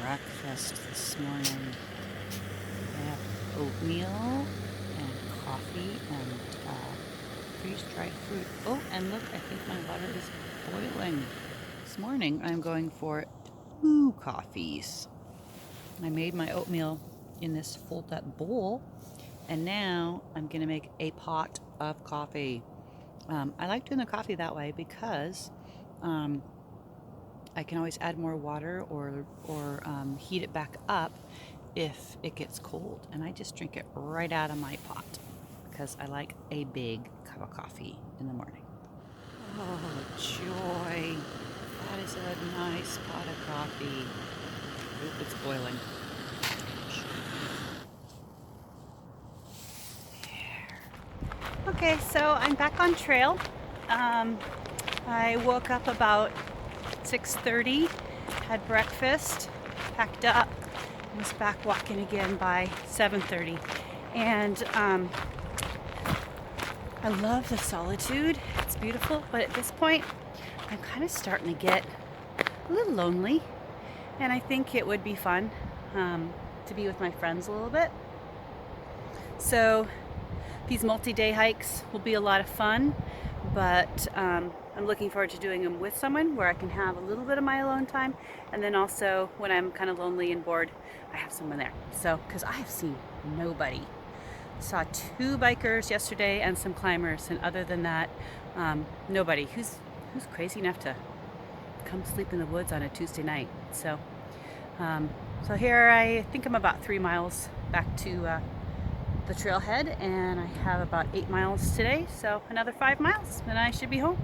breakfast this morning. I have oatmeal and coffee and freeze-dried fruit. Oh, and look, I think my water is boiling. This morning I'm going for 2 coffees. I made my oatmeal in this fold-up bowl, and now I'm going to make a pot of coffee. I like doing the coffee that way because I can always add more water or heat it back up if it gets cold. And I just drink it right out of my pot because I like a big cup of coffee in the morning. Oh, joy. That is a nice pot of coffee. Oop, it's boiling. There. Okay, so I'm back on trail. I woke up about 6:30, had breakfast, packed up, and was back walking again by 7:30. And I love the solitude. It's beautiful, but at this point, I'm kind of starting to get a little lonely. And I think it would be fun to be with my friends a little bit. So these multi-day hikes will be a lot of fun, but I'm looking forward to doing them with someone where I can have a little bit of my alone time, and then also when I'm kind of lonely and bored, I have someone there. So, because I have seen nobody. Saw 2 bikers yesterday and some climbers, and other than that, nobody. Who's crazy enough to come sleep in the woods on a Tuesday night? So here I think I'm about 3 miles back to the trailhead, and I have about 8 miles today, so another 5 miles and I should be home.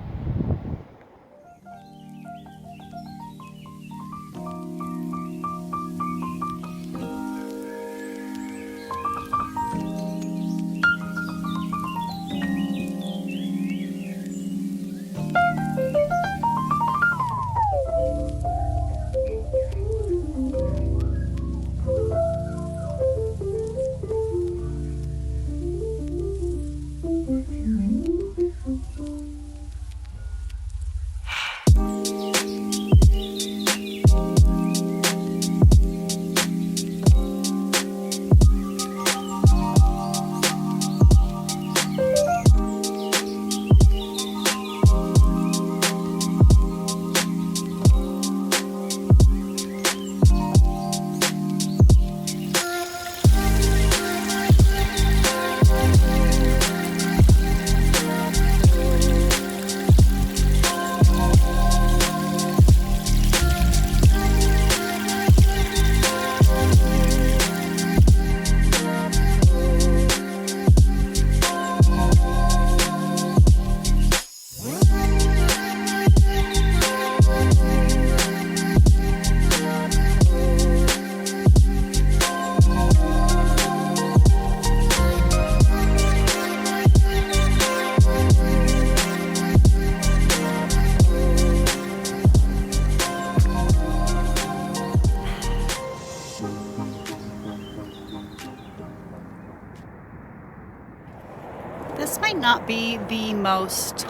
This might not be the most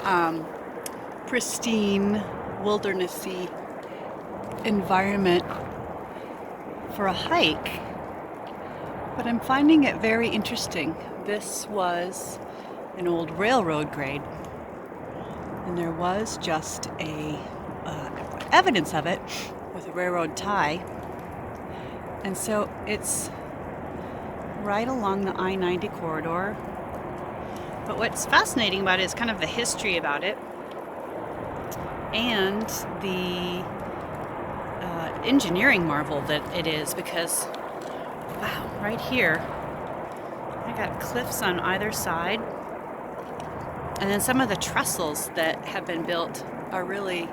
pristine, wildernessy environment for a hike, but I'm finding it very interesting. This was an old railroad grade, and there was just a evidence of it with a railroad tie, and so it's right along the I-90 corridor. But what's fascinating about it is kind of the history about it and the engineering marvel that it is, because, wow, right here, I got cliffs on either side. And then some of the trestles that have been built are really,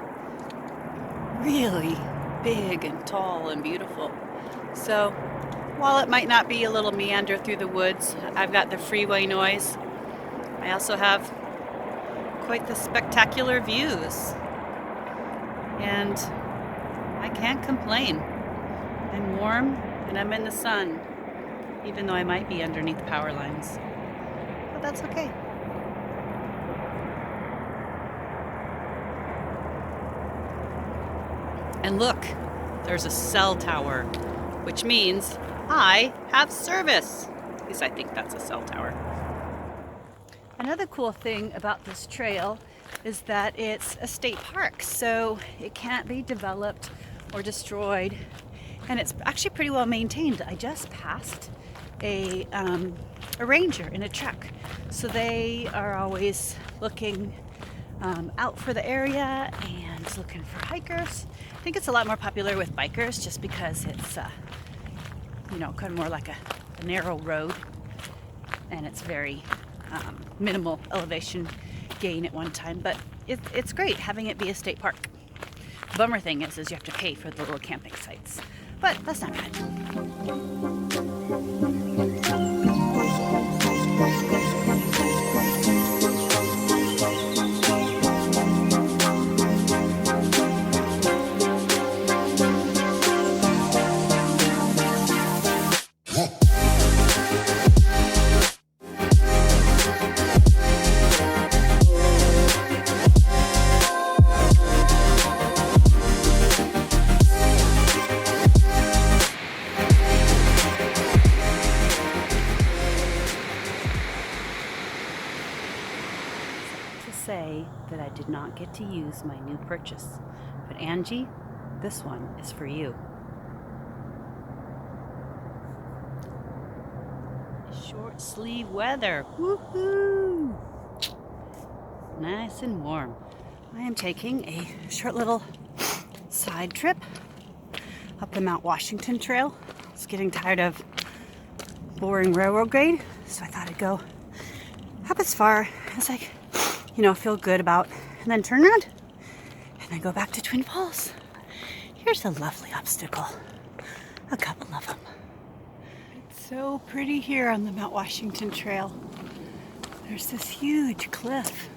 really big and tall and beautiful. So while it might not be a little meander through the woods, I've got the freeway noise. I also have quite the spectacular views, and I can't complain. I'm warm and I'm in the sun, even though I might be underneath power lines, but that's okay. And look, there's a cell tower which means I have service. At least I think that's a cell tower. Another cool thing about this trail is that it's a state park, so it can't be developed or destroyed, and it's actually pretty well maintained. I just passed a ranger in a truck, so they are always looking out for the area and looking for hikers. I think it's a lot more popular with bikers just because it's kind of more like a narrow road, and it's very minimal elevation gain at one time, but it's great having it be a state park. The bummer thing is you have to pay for the little camping sites, but that's not bad. Say that I did not get to use my new purchase, but Angie, this one is for you. Short sleeve weather, woohoo! Nice and warm. I am taking a short little side trip up the Mount Washington Trail. I was getting tired of boring railroad grade, so I thought I'd go up as far as I feel good about, and then turn around and then go back to Twin Falls. Here's a lovely obstacle, a couple of them. It's so pretty here on the Mount Washington Trail. There's this huge cliff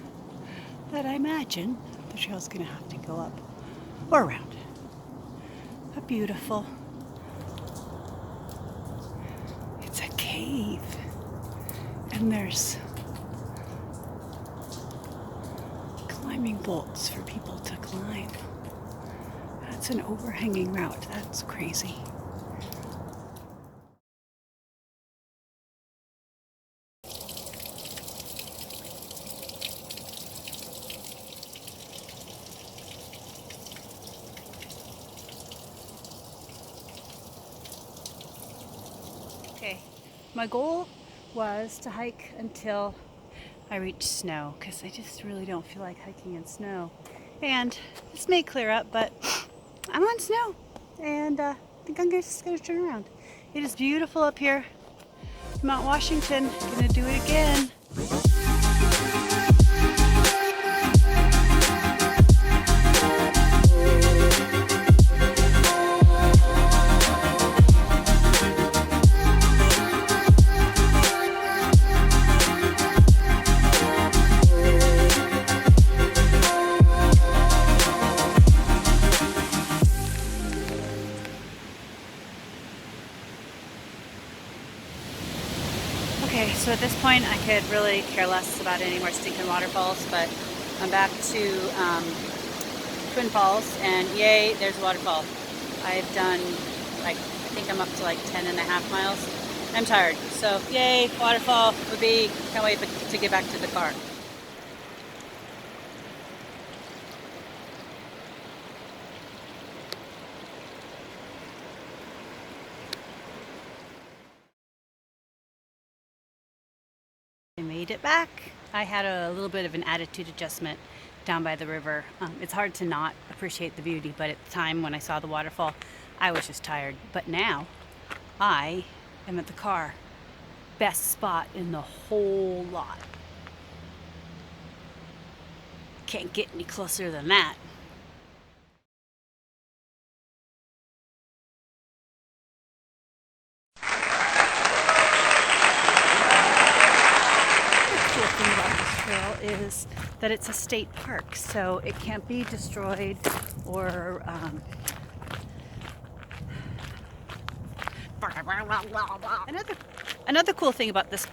that I imagine the trail's gonna have to go up or around. But beautiful. It's a cave, and there's climbing bolts for people to climb. That's an overhanging route. That's crazy. Okay, my goal was to hike until I reach snow, because I just really don't feel like hiking in snow. And this may clear up, but I'm on snow, and I think I'm just gonna turn around. It is beautiful up here. Mount Washington, gonna do it again. Okay, so at this point I could really care less about any more stinking waterfalls, but I'm back to Twin Falls, and yay, there's a waterfall. I've done, I think I'm up to 10.5 miles. I'm tired, so yay, waterfall would be, can't wait to get back to the car. I made it back. I had a little bit of an attitude adjustment down by the river. It's hard to not appreciate the beauty, but at the time when I saw the waterfall, I was just tired. But now, I am at the car. Best spot in the whole lot. Can't get any closer than that. Is that it's a state park, so it can't be destroyed or another cool thing about this